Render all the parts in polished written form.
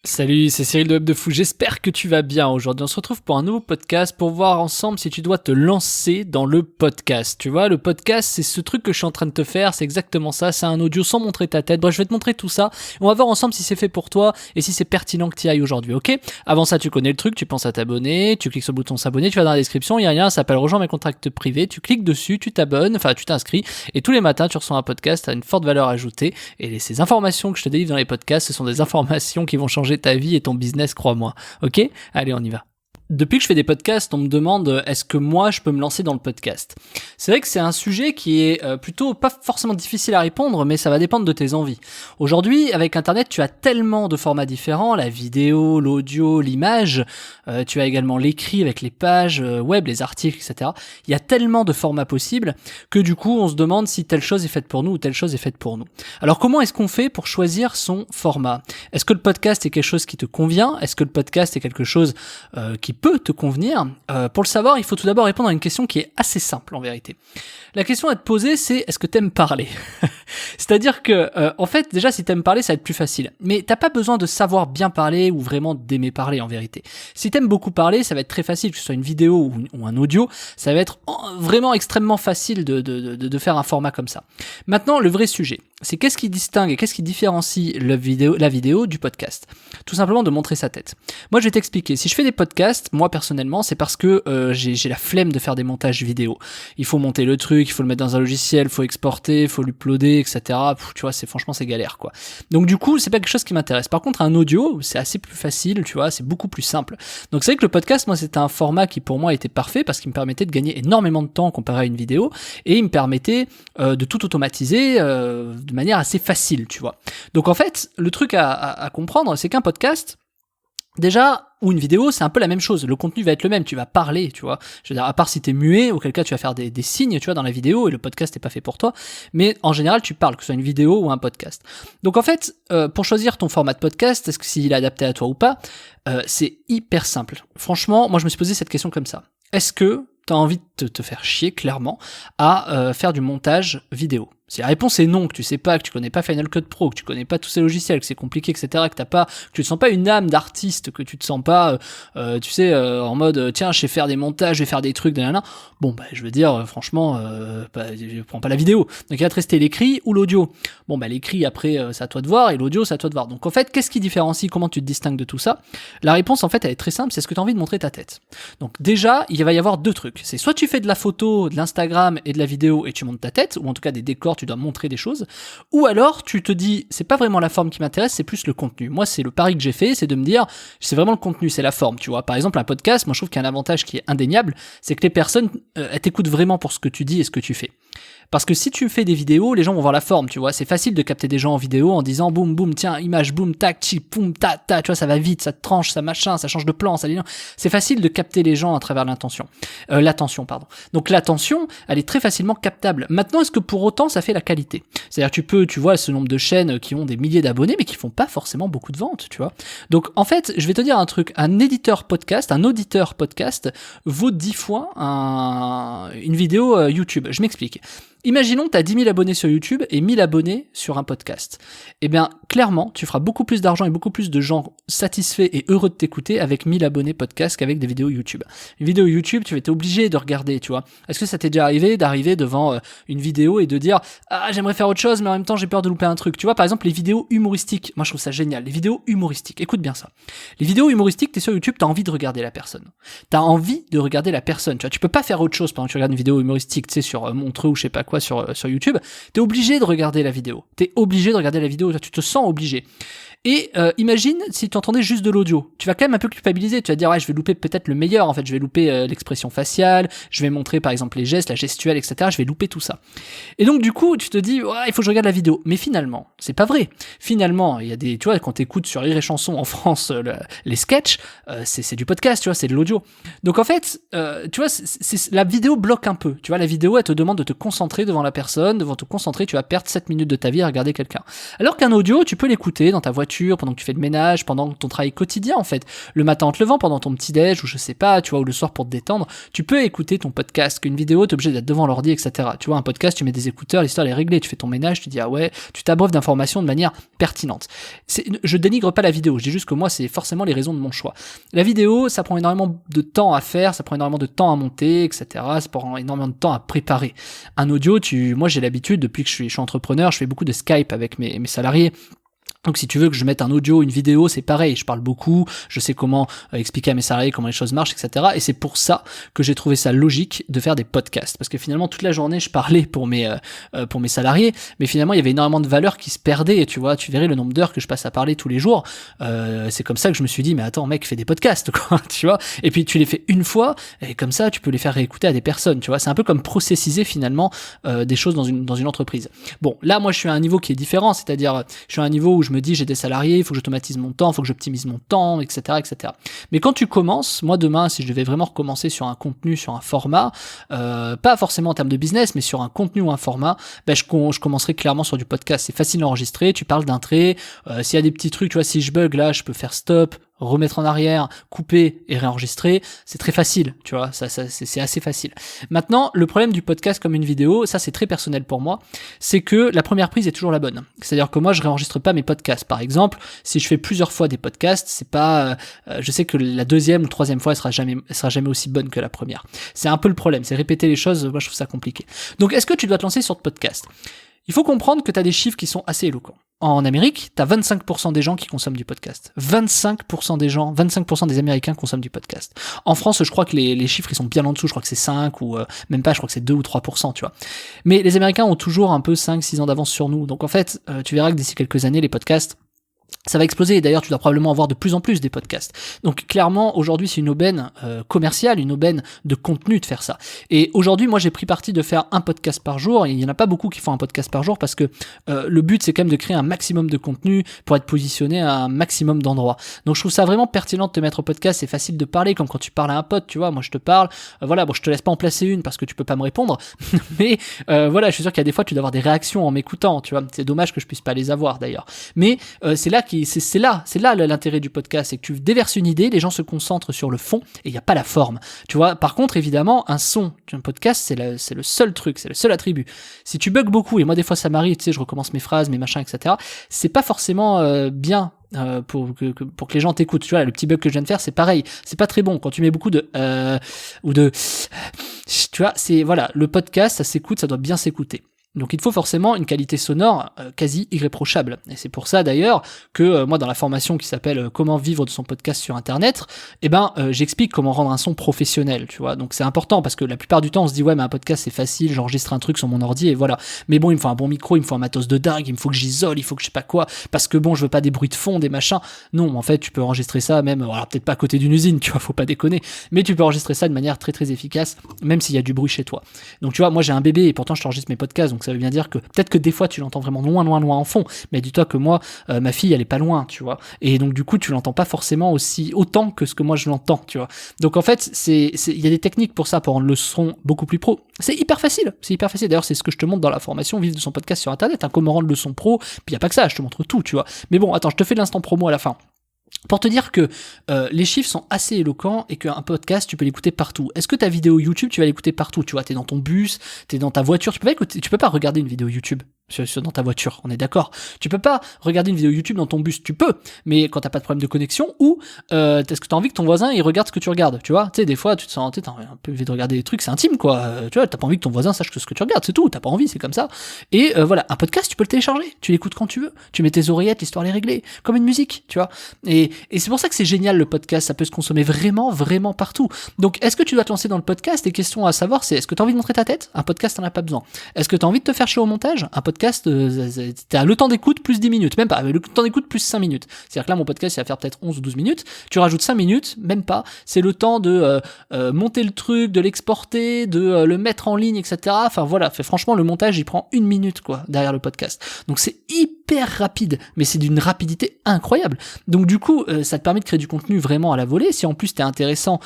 Salut, c'est Cyril de Web de Fou, j'espère que tu vas bien. Aujourd'hui on se retrouve pour un nouveau podcast pour voir ensemble si tu dois te lancer dans le podcast. Tu vois, le podcast c'est ce truc que je suis en train de te faire, c'est exactement ça, c'est un audio sans montrer ta tête. Bref, je vais te montrer tout ça, on va voir ensemble si c'est fait pour toi et si c'est pertinent que tu y ailles aujourd'hui, ok? Avant ça, tu connais le truc, tu penses à t'abonner, tu cliques sur le bouton s'abonner, tu vas dans la description, il y a un lien, ça s'appelle Rejoins mes contacts privés, tu cliques dessus, tu t'abonnes, enfin tu t'inscris et tous les matins tu reçois un podcast à une forte valeur ajoutée et ces informations que je te délivre dans les podcasts, ce sont des informations qui vont changer ta vie et ton business, crois-moi. Ok? Allez, on y va. Depuis que je fais des podcasts, on me demande est-ce que moi je peux me lancer dans le podcast. C'est vrai que c'est un sujet qui est plutôt pas forcément difficile à répondre, mais ça va dépendre de tes envies. Aujourd'hui, avec Internet, tu as tellement de formats différents, la vidéo, l'audio, l'image, tu as également l'écrit avec les pages web, les articles, etc. Il y a tellement de formats possibles que du coup, on se demande si telle chose est faite pour nous ou telle chose est faite pour nous. Alors comment est-ce qu'on fait pour choisir son format? Est-ce que le podcast est quelque chose qui te convient? Est-ce que le podcast est quelque chose qui peut te convenir? Pour le savoir, il faut tout d'abord répondre à une question qui est assez simple en vérité. La question à te poser, c'est est-ce que t'aimes parler? C'est-à-dire que, en fait, déjà, si t'aimes parler, ça va être plus facile. Mais t'as pas besoin de savoir bien parler ou vraiment d'aimer parler en vérité. Si t'aimes beaucoup parler, ça va être très facile, que ce soit une vidéo ou un audio, ça va être vraiment extrêmement facile de faire un format comme ça. Maintenant, le vrai sujet, c'est qu'est-ce qui distingue et qu'est-ce qui différencie la vidéo du podcast? Tout simplement de montrer sa tête. Moi, je vais t'expliquer. Si je fais des podcasts, moi personnellement, c'est parce que j'ai la flemme de faire des montages vidéo. Il faut monter le truc, il faut le mettre dans un logiciel, il faut exporter, il faut l'uploader, etc. Tu vois, franchement, c'est galère, quoi. Donc du coup, c'est pas quelque chose qui m'intéresse. Par contre, un audio, c'est assez plus facile, tu vois, c'est beaucoup plus simple. Donc c'est vrai que le podcast, moi, c'était un format qui pour moi était parfait parce qu'il me permettait de gagner énormément de temps comparé à une vidéo et il me permettait de tout automatiser de manière assez facile, tu vois. Donc en fait, le truc à comprendre, c'est qu'un podcast, déjà, ou une vidéo, c'est un peu la même chose. Le contenu va être le même. Tu vas parler, tu vois. Je veux dire, à part si t'es muet, auquel cas tu vas faire des signes, tu vois, dans la vidéo, et le podcast n'est pas fait pour toi. Mais en général, tu parles, que ce soit une vidéo ou un podcast. Donc en fait, pour choisir ton format de podcast, est-ce que s'il est adapté à toi ou pas, c'est hyper simple. Franchement, moi je me suis posé cette question comme ça. Est-ce que t'as envie de te faire chier, clairement, à faire du montage vidéo? Si la réponse est non, que tu sais pas, que tu connais pas Final Cut Pro, que tu connais pas tous ces logiciels, que c'est compliqué, etc., que tu te sens pas une âme d'artiste, que tu te sens pas, tu sais, en mode, tiens, je sais faire des montages, je vais faire des trucs, nanana. Bon, bah, je veux dire, franchement, je prends pas la vidéo. Donc, il va te rester l'écrit ou l'audio. Bon, bah, l'écrit, après, c'est à toi de voir, et l'audio, c'est à toi de voir. Donc, en fait, qu'est-ce qui différencie, comment tu te distingues de tout ça? La réponse, en fait, elle est très simple, c'est ce que tu as envie de montrer ta tête. Donc, déjà, il va y avoir deux trucs. C'est soit tu fais de la photo, de l'Instagram et de la vidéo et tu montes ta tête, ou en tout cas des décors, tu dois montrer des choses, ou alors tu te dis c'est pas vraiment la forme qui m'intéresse, c'est plus le contenu. Moi, c'est le pari que j'ai fait, c'est de me dire c'est vraiment le contenu, c'est la forme, tu vois. Par exemple, un podcast, moi je trouve qu'il y a un avantage qui est indéniable, c'est que les personnes elles t'écoutent vraiment pour ce que tu dis et ce que tu fais. Parce que si tu fais des vidéos, les gens vont voir la forme, tu vois. C'est facile de capter des gens en vidéo en disant boum boum, tiens, image, boum, tac, chip, boum, ta, ta, tu vois, ça va vite, ça tranche, ça machin, ça change de plan, ça. C'est facile de capter les gens à travers l'attention, pardon. Donc l'attention, elle est très facilement captable. Maintenant, est-ce que pour autant ça fait la qualité? C'est-à-dire tu vois ce nombre de chaînes qui ont des milliers d'abonnés mais qui font pas forcément beaucoup de ventes, tu vois. Donc en fait, je vais te dire un truc, un auditeur podcast vaut 10 fois une vidéo YouTube. Je m'explique. Imaginons que tu as 10 000 abonnés sur YouTube et 1000 abonnés sur un podcast. Eh bien, clairement, tu feras beaucoup plus d'argent et beaucoup plus de gens satisfaits et heureux de t'écouter avec 1000 abonnés podcast qu'avec des vidéos YouTube. Une vidéo YouTube, tu vas être obligé de regarder, tu vois. Est-ce que ça t'est déjà arrivé d'arriver devant une vidéo et de dire « Ah, j'aimerais faire autre chose, mais en même temps, j'ai peur de louper un truc ». Tu vois, par exemple, les vidéos humoristiques. Moi, je trouve ça génial. Les vidéos humoristiques. Écoute bien ça. Les vidéos humoristiques, t'es sur YouTube, t'as envie de regarder la personne. T'as envie de regarder la personne. Tu vois, tu peux pas faire autre chose pendant que tu regardes une vidéo humoristique, tu sais, sur Montreux ou je sais pas quoi sur YouTube, t'es obligé de regarder la vidéo. Tu te sens obligé. Et imagine si tu entendais juste de l'audio. Tu vas quand même un peu culpabiliser. Tu vas dire, ouais, je vais louper peut-être le meilleur. En fait, je vais louper l'expression faciale. Je vais montrer, par exemple, les gestes, la gestuelle, etc. Je vais louper tout ça. Et donc, du coup, tu te dis, ouais, il faut que je regarde la vidéo. Mais finalement, c'est pas vrai. Finalement, il y a des, tu vois, quand t'écoutes sur Rire et Chanson en France, les sketchs, c'est du podcast, tu vois, c'est de l'audio. Donc, en fait, tu vois, la vidéo bloque un peu. Tu vois, la vidéo, elle te demande de te concentrer devant la personne. Devant te concentrer, tu vas perdre 7 minutes de ta vie à regarder quelqu'un. Alors qu'un audio, tu peux l'écouter dans ta voiture, voiture, pendant que tu fais le ménage, pendant ton travail quotidien en fait. Le matin en te levant, pendant ton petit déj, ou je sais pas, tu vois, ou le soir pour te détendre, tu peux écouter ton podcast. Qu'une vidéo, t'es obligé d'être devant l'ordi, etc. Tu vois, un podcast, tu mets des écouteurs, l'histoire est réglée, tu fais ton ménage, tu dis ah ouais, tu t'abreuves d'informations de manière pertinente. Je dénigre pas la vidéo, je dis juste que moi c'est forcément les raisons de mon choix. La vidéo, ça prend énormément de temps à faire, ça prend énormément de temps à monter, etc. Ça prend énormément de temps à préparer. Un audio, moi j'ai l'habitude, depuis que je suis entrepreneur, je fais beaucoup de Skype avec mes salariés. Donc si tu veux que je mette un audio, une vidéo, c'est pareil, je parle beaucoup, je sais comment expliquer à mes salariés comment les choses marchent, etc. Et c'est pour ça que j'ai trouvé ça logique de faire des podcasts. Parce que finalement, toute la journée, je parlais pour mes salariés, mais finalement, il y avait énormément de valeur qui se perdait, et tu vois, tu verrais le nombre d'heures que je passe à parler tous les jours. C'est comme ça que je me suis dit, mais attends, mec, fais des podcasts, quoi, tu vois. Et puis tu les fais une fois, et comme ça, tu peux les faire réécouter à des personnes, tu vois. C'est un peu comme processiser finalement des choses dans une entreprise. Bon, là, moi, je suis à un niveau qui est différent, c'est-à-dire, je suis à un niveau où je me dis j'ai des salariés, il faut que j'automatise mon temps, il faut que j'optimise mon temps, etc., etc. Mais quand tu commences, moi demain, si je devais vraiment recommencer sur un contenu, sur un format, pas forcément en termes de business, mais sur un contenu ou un format, je commencerai clairement sur du podcast. C'est facile à enregistrer, tu parles d'un trait, s'il y a des petits trucs, tu vois, si je bug là, je peux faire stop, remettre en arrière, couper et réenregistrer, c'est très facile, tu vois, c'est assez facile. Maintenant, le problème du podcast comme une vidéo, ça c'est très personnel pour moi, c'est que la première prise est toujours la bonne. C'est-à-dire que moi je réenregistre pas mes podcasts. Par exemple, si je fais plusieurs fois des podcasts, c'est pas, je sais que la deuxième ou troisième fois elle sera jamais aussi bonne que la première. C'est un peu le problème, c'est répéter les choses, moi je trouve ça compliqué. Donc est-ce que tu dois te lancer sur le podcast ? Il faut comprendre que tu as des chiffres qui sont assez éloquents. En Amérique, tu as 25% des gens qui consomment du podcast. 25% des gens, 25% des Américains consomment du podcast. En France, je crois que les chiffres ils sont bien en dessous, je crois que c'est 5 ou même pas, je crois que c'est 2 ou 3%, tu vois. Mais les Américains ont toujours un peu 5-6 ans d'avance sur nous. Donc en fait, tu verras que d'ici quelques années, les podcasts ça va exploser, et d'ailleurs tu dois probablement avoir de plus en plus des podcasts. Donc clairement aujourd'hui c'est une aubaine commerciale, une aubaine de contenu de faire ça. Et aujourd'hui moi j'ai pris parti de faire un podcast par jour, et il y en a pas beaucoup qui font un podcast par jour parce que le but c'est quand même de créer un maximum de contenu pour être positionné à un maximum d'endroits. Donc je trouve ça vraiment pertinent de te mettre au podcast, c'est facile de parler comme quand tu parles à un pote, tu vois, moi je te parle, voilà, bon je te laisse pas en placer une parce que tu peux pas me répondre, mais voilà, je suis sûr qu'il y a des fois tu dois avoir des réactions en m'écoutant, tu vois, c'est dommage que je puisse pas les avoir d'ailleurs. Mais c'est là l'intérêt du podcast, c'est que tu déverses une idée, les gens se concentrent sur le fond et il n'y a pas la forme. Tu vois, par contre, évidemment, un son d'un podcast, c'est le seul truc, c'est le seul attribut. Si tu bugs beaucoup, et moi des fois ça m'arrive, tu sais, je recommence mes phrases, mes machins, etc., c'est pas forcément bien. Pour que les gens t'écoutent, tu vois, le petit bug que je viens de faire, c'est pareil, c'est pas très bon quand tu mets beaucoup de ou de, tu vois, c'est voilà, le podcast, ça s'écoute, ça doit bien s'écouter. Donc il faut forcément une qualité sonore quasi irréprochable. Et c'est pour ça d'ailleurs que moi dans la formation qui s'appelle Comment vivre de son podcast sur internet, j'explique comment rendre un son professionnel, tu vois. Donc c'est important parce que la plupart du temps on se dit ouais mais un podcast c'est facile, j'enregistre un truc sur mon ordi et voilà. Mais bon, il me faut un bon micro, il me faut un matos de dingue, il me faut que j'isole, il faut que je sais pas quoi, parce que bon je veux pas des bruits de fond, des machins. Non, en fait tu peux enregistrer ça même, alors peut-être pas à côté d'une usine, tu vois, faut pas déconner, mais tu peux enregistrer ça de manière très très efficace, même s'il y a du bruit chez toi. Donc tu vois, moi j'ai un bébé et pourtant je t'enregistre mes podcasts, donc ça veut bien dire que peut-être que des fois tu l'entends vraiment loin en fond, mais dis-toi que moi ma fille elle est pas loin, tu vois, et donc du coup tu l'entends pas forcément autant que ce que moi je l'entends, tu vois. Donc en fait il y a des techniques pour ça, pour rendre le son beaucoup plus pro. C'est hyper facile, d'ailleurs c'est ce que je te montre dans la formation Vivre de son podcast sur internet, hein, comment rendre le son pro, puis y a pas que ça, je te montre tout, tu vois. Mais bon, attends, je te fais l'instant promo à la fin. Pour te dire que les chiffres sont assez éloquents et qu'un podcast, tu peux l'écouter partout. Est-ce que ta vidéo YouTube, tu vas l'écouter partout? Tu vois, t'es dans ton bus, t'es dans ta voiture, tu peux pas regarder une vidéo YouTube dans ta voiture, on est d'accord. Tu peux pas regarder une vidéo YouTube dans ton bus, tu peux, mais quand t'as pas de problème de connexion, ou est-ce que t'as envie que ton voisin il regarde ce que tu regardes, tu vois. Tu sais, des fois tu te sens, t'as un peu envie de regarder des trucs, c'est intime quoi, tu vois, t'as pas envie que ton voisin sache ce que tu regardes, c'est tout, t'as pas envie, c'est comme ça. Et voilà, un podcast tu peux le télécharger, tu l'écoutes quand tu veux, tu mets tes oreillettes, l'histoire est réglée, comme une musique, tu vois. Et c'est pour ça que c'est génial le podcast, ça peut se consommer vraiment partout. Donc est-ce que tu dois te lancer dans le podcast? Les questions à savoir c'est, est-ce que t'as envie de montrer ta tête? Un podcast t'en as pas besoin. Est-ce que t'as envie de te faire chier au montage? Un podcast, t'as le temps d'écoute plus 10 minutes, même pas, le temps d'écoute plus 5 minutes. C'est-à-dire que là, mon podcast, il va faire peut-être 11 ou 12 minutes. Tu rajoutes 5 minutes, même pas. C'est le temps de monter le truc, de l'exporter, de le mettre en ligne, etc. Enfin voilà, franchement, le montage, il prend 1 minute, quoi, derrière le podcast. Donc c'est hyper rapide, mais c'est d'une rapidité incroyable. Donc du coup, ça te permet de créer du contenu vraiment à la volée. Si en plus t'es intéressant,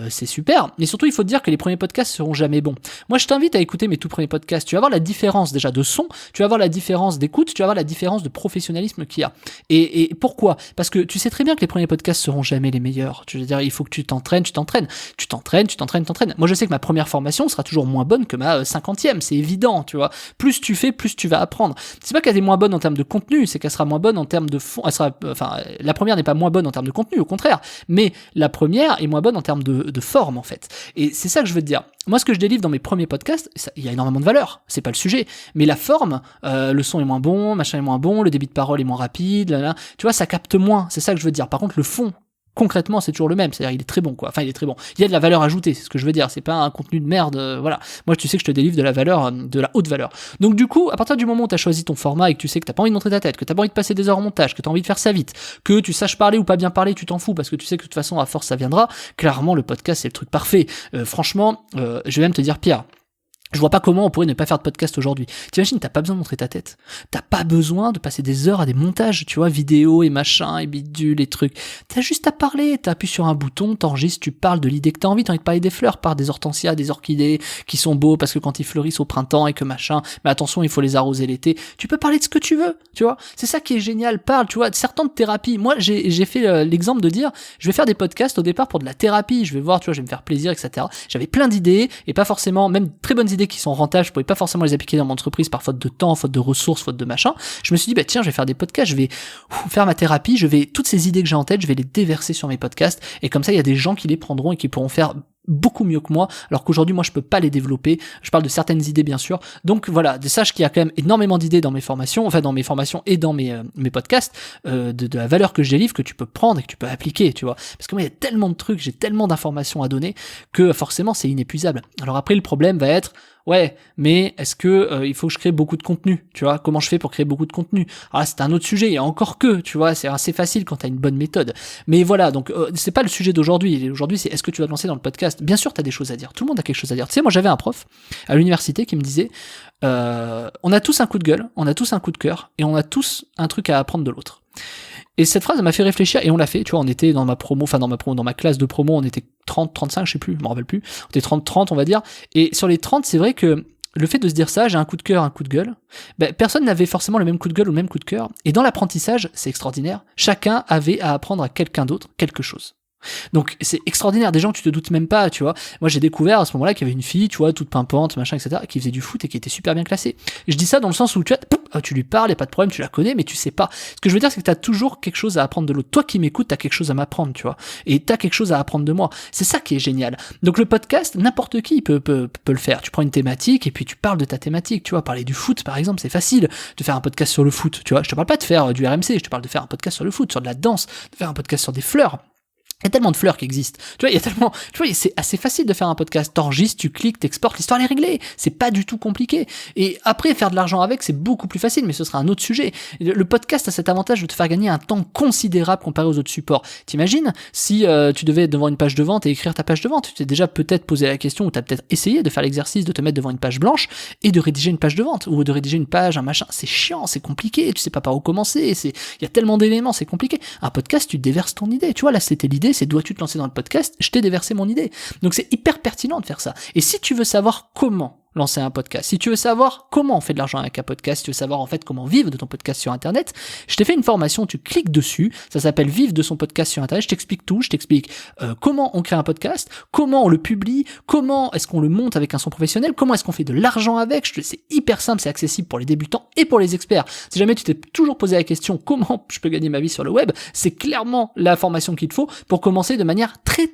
c'est super. Mais surtout, il faut te dire que les premiers podcasts seront jamais bons. Moi, je t'invite à écouter mes tout premiers podcasts. Tu vas voir la différence déjà de son, tu vas voir la différence d'écoute, tu vas voir la différence de professionnalisme qu'il y a. Et pourquoi ? Parce que tu sais très bien que les premiers podcasts seront jamais les meilleurs. Je veux dire, il faut que tu t'entraînes. Moi, je sais que ma première formation sera toujours moins bonne que ma 50e. C'est évident, tu vois. Plus tu fais, plus tu vas apprendre. C'est pas qu'elle est moins bonne en termes de contenu, c'est qu'elle sera moins bonne en termes de fond. La première n'est pas moins bonne en termes de contenu, au contraire. Mais la première est moins bonne en termes de forme, en fait. Et c'est ça que je veux te dire. Moi, ce que je délivre dans mes premiers podcasts, il y a énormément de valeur. C'est pas le sujet. Mais la forme, le son est moins bon, machin est moins bon, le débit de parole est moins rapide, tu vois, ça capte moins. C'est ça que je veux dire. Par contre, le fond, concrètement, c'est toujours le même. C'est-à-dire, il est très bon, quoi. Enfin, il est très bon. Il y a de la valeur ajoutée, c'est ce que je veux dire. C'est pas un contenu de merde, voilà. Moi, tu sais que je te délivre de la valeur, de la haute valeur. Donc, du coup, à partir du moment où t'as choisi ton format et que tu sais que t'as pas envie de montrer ta tête, que t'as pas envie de passer des heures au montage, que t'as envie de faire ça vite, que tu saches parler ou pas bien parler, tu t'en fous parce que tu sais que de toute façon, à force, ça viendra. Clairement, le podcast, c'est le truc parfait. Franchement, je vais même te dire pire. Je vois pas comment on pourrait ne pas faire de podcast aujourd'hui. T'imagines, t'as pas besoin de montrer ta tête. T'as pas besoin de passer des heures à des montages, tu vois, vidéo et machin, et bidule, et trucs. T'as juste à parler, t'appuies sur un bouton, t'enregistres, tu parles de l'idée que t'as envie de parler des fleurs, par des hortensias, des orchidées, qui sont beaux parce que quand ils fleurissent au printemps et que machin, mais attention, il faut les arroser l'été. Tu peux parler de ce que tu veux, tu vois. C'est ça qui est génial, parle, tu vois, certains de thérapie. Moi, j'ai fait l'exemple de dire, je vais faire des podcasts au départ pour de la thérapie, je vais voir, tu vois, je vais me faire plaisir, etc. J'avais plein d'idées, et pas forcément, même très bonnes idées qui sont rentables, je pouvais pas forcément les appliquer dans mon entreprise par faute de temps, faute de ressources, faute de machin. Je me suis dit, bah tiens, je vais faire des podcasts, je vais faire ma thérapie, toutes ces idées que j'ai en tête, je vais les déverser sur mes podcasts, et comme ça, il y a des gens qui les prendront et qui pourront faire beaucoup mieux que moi, alors qu'aujourd'hui moi je peux pas les développer. Je parle de certaines idées bien sûr. Donc voilà, sache qu'il y a quand même énormément d'idées dans mes formations, et dans mes podcasts, de la valeur que je délivre, que tu peux prendre et que tu peux appliquer, tu vois. Parce que moi il y a tellement de trucs, j'ai tellement d'informations à donner que forcément c'est inépuisable. Alors après le problème va être ouais, mais est-ce que il faut que je crée beaucoup de contenu, tu vois? Comment je fais pour créer beaucoup de contenu? Alors là, c'est un autre sujet, et encore que, tu vois, c'est assez facile quand t'as une bonne méthode. Mais voilà, donc c'est pas le sujet d'aujourd'hui. Aujourd'hui, c'est est-ce que tu vas te lancer dans le podcast? Bien sûr, t'as des choses à dire. Tout le monde a quelque chose à dire. Tu sais, moi, j'avais un prof à l'université qui me disait, on a tous un coup de gueule, on a tous un coup de cœur, et on a tous un truc à apprendre de l'autre. Et cette phrase m'a fait réfléchir, et on l'a fait, tu vois, on était dans ma classe de promo, on était 30, 35, je sais plus, je me rappelle plus, on était 30, on va dire, et sur les 30, c'est vrai que le fait de se dire ça, j'ai un coup de cœur, un coup de gueule, personne n'avait forcément le même coup de gueule ou le même coup de cœur, et dans l'apprentissage, c'est extraordinaire, chacun avait à apprendre à quelqu'un d'autre quelque chose. Donc c'est extraordinaire, des gens que tu te doutes même pas, tu vois. Moi j'ai découvert à ce moment-là qu'il y avait une fille, tu vois, toute pimpante, machin, etc., qui faisait du foot et qui était super bien classée. Et je dis ça dans le sens où tu lui parles, y a pas de problème, tu la connais, mais tu sais pas. Ce que je veux dire, c'est que t'as toujours quelque chose à apprendre de l'autre. Toi qui m'écoutes, t'as quelque chose à m'apprendre, tu vois. Et t'as quelque chose à apprendre de moi. C'est ça qui est génial. Donc le podcast, n'importe qui peut le faire. Tu prends une thématique et puis tu parles de ta thématique, tu vois. Parler du foot, par exemple, c'est facile de faire un podcast sur le foot, tu vois. Je te parle pas de faire du RMC, je te parle de faire un podcast sur le foot, sur de la danse, de faire un podcast sur des fleurs. Il y a tellement de fleurs qui existent. Tu vois, c'est assez facile de faire un podcast. T'enregistres, tu cliques, t'exportes, l'histoire est réglée. C'est pas du tout compliqué. Et après, faire de l'argent avec, c'est beaucoup plus facile, mais ce sera un autre sujet. Le podcast a cet avantage de te faire gagner un temps considérable comparé aux autres supports. T'imagines si tu devais être devant une page de vente et écrire ta page de vente. Tu t'es déjà peut-être posé la question, ou t'as peut-être essayé de faire l'exercice de te mettre devant une page blanche et de rédiger une page de vente, ou de rédiger une page, un machin. C'est chiant, c'est compliqué, tu sais pas par où commencer, il y a tellement d'éléments, c'est compliqué. Un podcast, tu déverses ton idée. Tu vois, là, c'était l'idée, c'est dois-tu te lancer dans le podcast, je t'ai déversé mon idée. Donc c'est hyper pertinent de faire ça. Et si tu veux savoir comment lancer un podcast, si tu veux savoir comment on fait de l'argent avec un podcast, si tu veux savoir en fait comment vivre de ton podcast sur internet, je t'ai fait une formation, tu cliques dessus, ça s'appelle Vivre de son podcast sur internet, je t'explique tout, je t'explique comment on crée un podcast, comment on le publie, comment est-ce qu'on le monte avec un son professionnel, comment est-ce qu'on fait de l'argent avec, c'est hyper simple, c'est accessible pour les débutants et pour les experts. Si jamais tu t'es toujours posé la question comment je peux gagner ma vie sur le web, c'est clairement la formation qu'il te faut pour commencer de manière très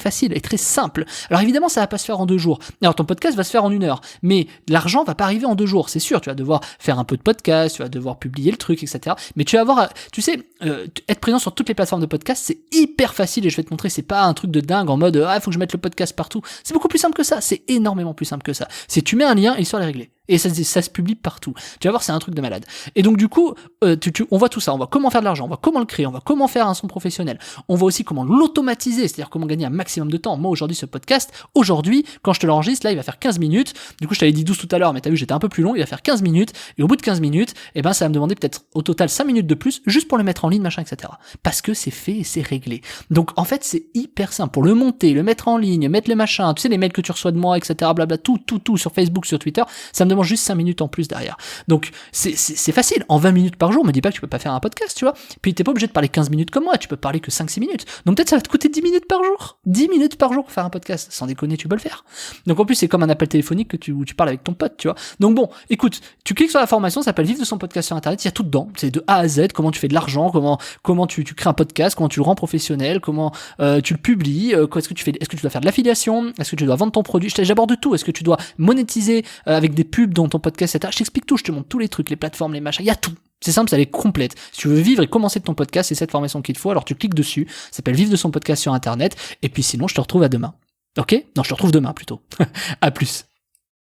facile et très simple. Alors évidemment ça va pas se faire en 2 jours, alors ton podcast va se faire en 1 heure, mais l'argent va pas arriver en 2 jours, c'est sûr, tu vas devoir faire un peu de podcast, tu vas devoir publier le truc, etc. Mais tu vas avoir, tu sais, être présent sur toutes les plateformes de podcast, c'est hyper facile, et je vais te montrer, c'est pas un truc de dingue en mode faut que je mette le podcast partout. C'est beaucoup plus simple que ça, c'est énormément plus simple que ça. C'est tu mets un lien et l'histoire est réglée. Et ça se publie partout. Tu vas voir, c'est un truc de malade. Et donc du coup, on voit tout ça. On voit comment faire de l'argent, on voit comment le créer, on voit comment faire un son professionnel. On voit aussi comment l'automatiser, c'est-à-dire comment gagner un maximum de temps. Moi aujourd'hui, ce podcast, quand je te l'enregistre, là, il va faire 15 minutes. Du coup, je t'avais dit 12 tout à l'heure, mais t'as vu, j'étais un peu plus long. Il va faire 15 minutes. Et au bout de 15 minutes, ça va me demander peut-être au total 5 minutes de plus, juste pour le mettre en ligne, machin, etc. Parce que c'est fait et c'est réglé. Donc en fait, c'est hyper simple. Pour le monter, le mettre en ligne, mettre les machins, tu sais, les mails que tu reçois de moi, etc. Blabla, tout sur Facebook, sur Twitter, ça me demande juste 5 minutes en plus derrière. Donc c'est facile. En 20 minutes par jour, me dis pas que tu peux pas faire un podcast, tu vois. Puis t'es pas obligé de parler 15 minutes comme moi, tu peux parler que 5-6 minutes. Donc peut-être ça va te coûter 10 minutes par jour. 10 minutes par jour pour faire un podcast. Sans déconner, tu peux le faire. Donc en plus, c'est comme un appel téléphonique où tu parles avec ton pote, tu vois. Donc bon, écoute, tu cliques sur la formation, ça s'appelle Vivre de son podcast sur Internet, il y a tout dedans. C'est de A à Z, comment tu fais de l'argent, comment tu crées un podcast, comment tu le rends professionnel, comment tu le publies, est-ce que tu dois faire de l'affiliation, est-ce que tu dois vendre ton produit, j'aborde tout, est-ce que tu dois monétiser avec des pubs dans ton podcast, etc. Je t'explique tout, je te montre tous les trucs, les plateformes, les machins, il y a tout. C'est simple, ça est complète. Si tu veux vivre et commencer ton podcast, c'est cette formation qu'il te faut, alors tu cliques dessus, ça s'appelle Vivre de son podcast sur Internet, et puis sinon je te retrouve à demain. Ok ? Non, je te retrouve demain plutôt. À plus.